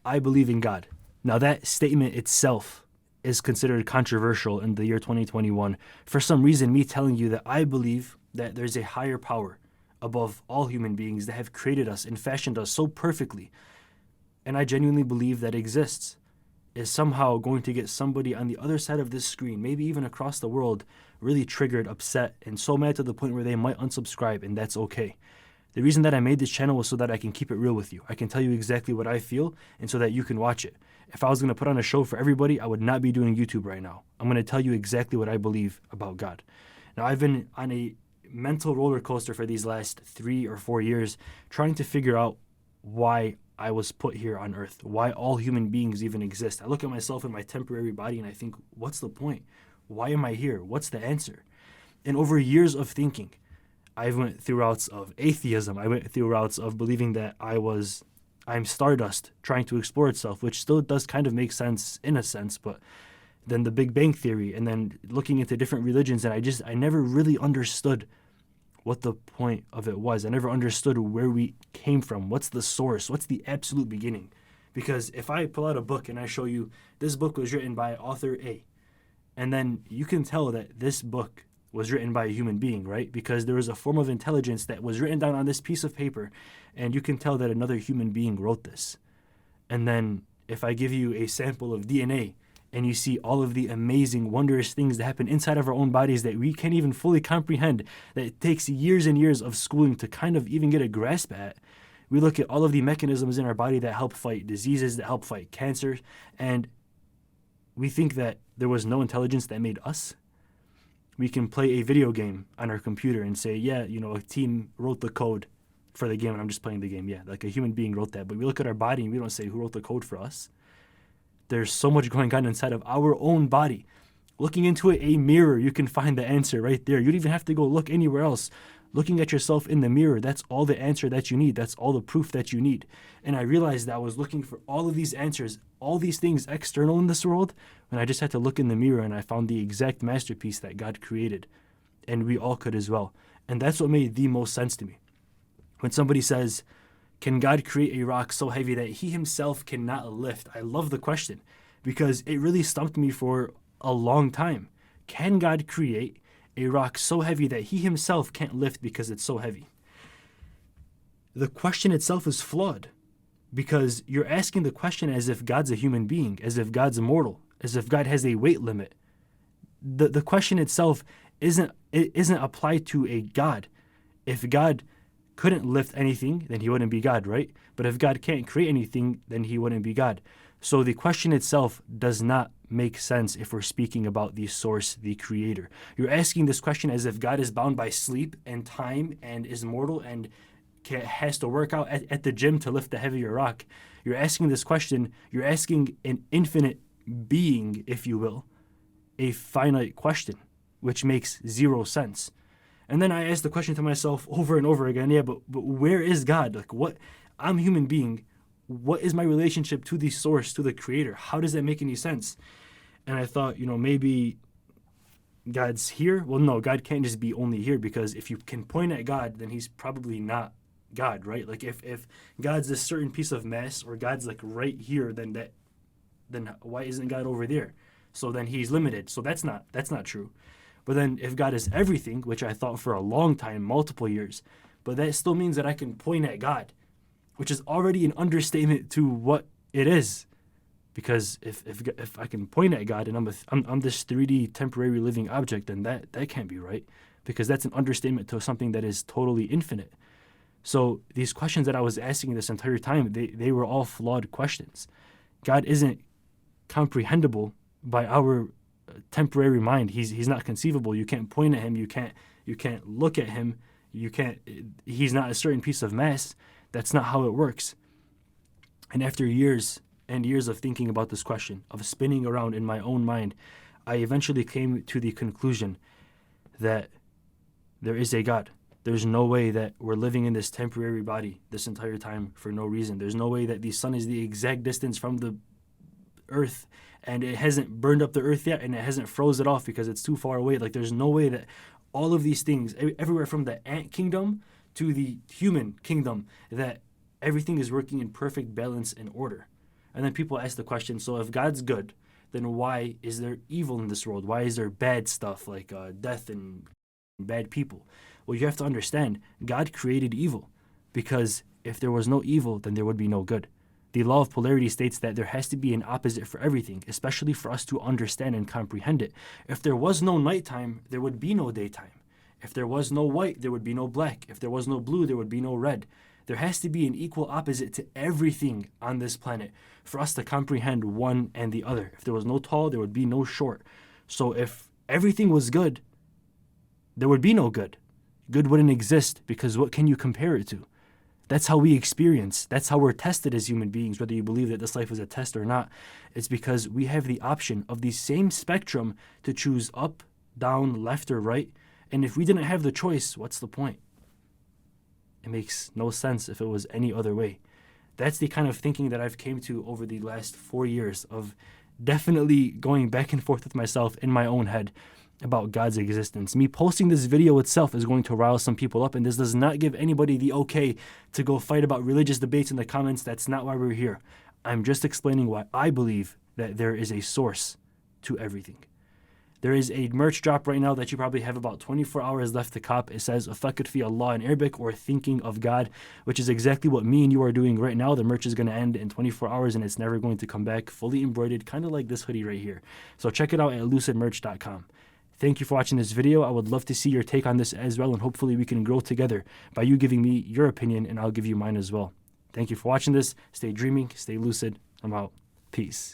I believe in God. Now, that statement itself is considered controversial in the year 2021. For some reason, me telling you that I believe that there's a higher power above all human beings that have created us and fashioned us so perfectly, and I genuinely believe that exists, is somehow going to get somebody on the other side of this screen, maybe even across the world, really triggered, upset, and so mad to the point where they might unsubscribe, and that's okay. The reason that I made this channel was so that I can keep it real with you. I can tell you exactly what I feel, and so that you can watch it. If I was going to put on a show for everybody, I would not be doing YouTube right now. I'm going to tell you exactly what I believe about God. Now, I've been on a mental roller coaster for these last 3 or 4 years, trying to figure out why I was put here on earth, why all human beings even exist. I look at myself in my temporary body and I think, what's the point? Why am I here? What's the answer? And over years of thinking, I went through routes of atheism. I went through routes of believing that I'm stardust trying to explore itself, which still does kind of make sense in a sense, but then the Big Bang Theory, and then looking into different religions, and I never really understood what the point of it was. I never understood where we came from. What's the source? What's the absolute beginning? Because if I pull out a book and I show you this book was written by author A, and then you can tell that this book was written by a human being, right? Because there was a form of intelligence that was written down on this piece of paper, and you can tell that another human being wrote this. And then if I give you a sample of DNA, and you see all of the amazing, wondrous things that happen inside of our own bodies that we can't even fully comprehend, that it takes years and years of schooling to kind of even get a grasp at. We look at all of the mechanisms in our body that help fight diseases, that help fight cancer, and we think that there was no intelligence that made us. We can play a video game on our computer and say, yeah, a team wrote the code for the game, and I'm just playing the game. Yeah, like a human being wrote that. But we look at our body and we don't say who wrote the code for us. There's so much going on inside of our own body. Looking into a mirror, you can find the answer right there. You don't even have to go look anywhere else. Looking at yourself in the mirror, that's all the answer that you need. That's all the proof that you need. And I realized that I was looking for all of these answers, all these things external in this world, when I just had to look in the mirror and I found the exact masterpiece that God created. And we all could as well. And that's what made the most sense to me. When somebody says, can God create a rock so heavy that he himself cannot lift? I love the question because it really stumped me for a long time. Can God create a rock so heavy that he himself can't lift because it's so heavy? The question itself is flawed because you're asking the question as if God's a human being, as if God's immortal, as if God has a weight limit. The question itself isn't applied to a God. If God couldn't lift anything, then he wouldn't be God, right? But if God can't create anything, then he wouldn't be God. So the question itself does not make sense if we're speaking about the source, the creator. You're asking this question as if God is bound by sleep and time and is mortal and has to work out at the gym to lift the heavier rock. You're asking this question, you're asking an infinite being, if you will, a finite question, which makes zero sense. And then I asked the question to myself over and over again, but where is God? Like, what? I'm a human being. What is my relationship to the source, to the creator? How does that make any sense? And I thought, maybe God's here. Well, no, God can't just be only here, because if you can point at God, then he's probably not God, right? Like if God's a certain piece of mass, or God's like right here, then why isn't God over there? So then he's limited. So that's not true. But then if God is everything, which I thought for a long time, multiple years, but that still means that I can point at God, which is already an understatement to what it is. Because if I can point at God and I'm this 3D temporary living object, then that can't be right, because that's an understatement to something that is totally infinite. So these questions that I was asking this entire time, they were all flawed questions. God isn't comprehensible by our temporary mind. He's not conceivable. You can't point at him. You can't look at him. He's not a certain piece of mass. That's not how it works. And after years and years of thinking about this question, of spinning around in my own mind, I eventually came to the conclusion that there is a God. There's no way that we're living in this temporary body this entire time for no reason. There's no way that the sun is the exact distance from the earth and it hasn't burned up the earth yet and it hasn't froze it off because it's too far away. Like, there's no way that all of these things, everywhere from the ant kingdom to the human kingdom, that everything is working in perfect balance and order. And then people ask the question, so if God's good, then why is there evil in this world? Why is there bad stuff like death and bad people? Well, you have to understand, God created evil, because if there was no evil, then there would be no good. The law of polarity states that there has to be an opposite for everything, especially for us to understand and comprehend it. If there was no nighttime, there would be no daytime. If there was no white, there would be no black. If there was no blue, there would be no red. There has to be an equal opposite to everything on this planet for us to comprehend one and the other. If there was no tall, there would be no short. So if everything was good, there would be no good. Good wouldn't exist, because what can you compare it to? That's how we experience. That's how we're tested as human beings, whether you believe that this life is a test or not. It's because we have the option of the same spectrum to choose up, down, left, or right. And if we didn't have the choice, what's the point? It makes no sense if it was any other way. That's the kind of thinking that I've came to over the last 4 years of definitely going back and forth with myself in my own head about God's existence. Me posting this video itself is going to rile some people up, and this does not give anybody the okay to go fight about religious debates in the comments. That's not why we're here. I'm just explaining why I believe that there is a source to everything. There is a merch drop right now that you probably have about 24 hours left to cop. It says "Afakir fi Allah" in Arabic, or thinking of God, which is exactly what me and you are doing right now. The merch is going to end in 24 hours and it's never going to come back, fully embroidered, kind of like this hoodie right here. So check it out at lucidmerch.com. Thank you for watching this video. I would love to see your take on this as well, and hopefully we can grow together by you giving me your opinion and I'll give you mine as well. Thank you for watching this. Stay dreaming, stay lucid. I'm out. Peace.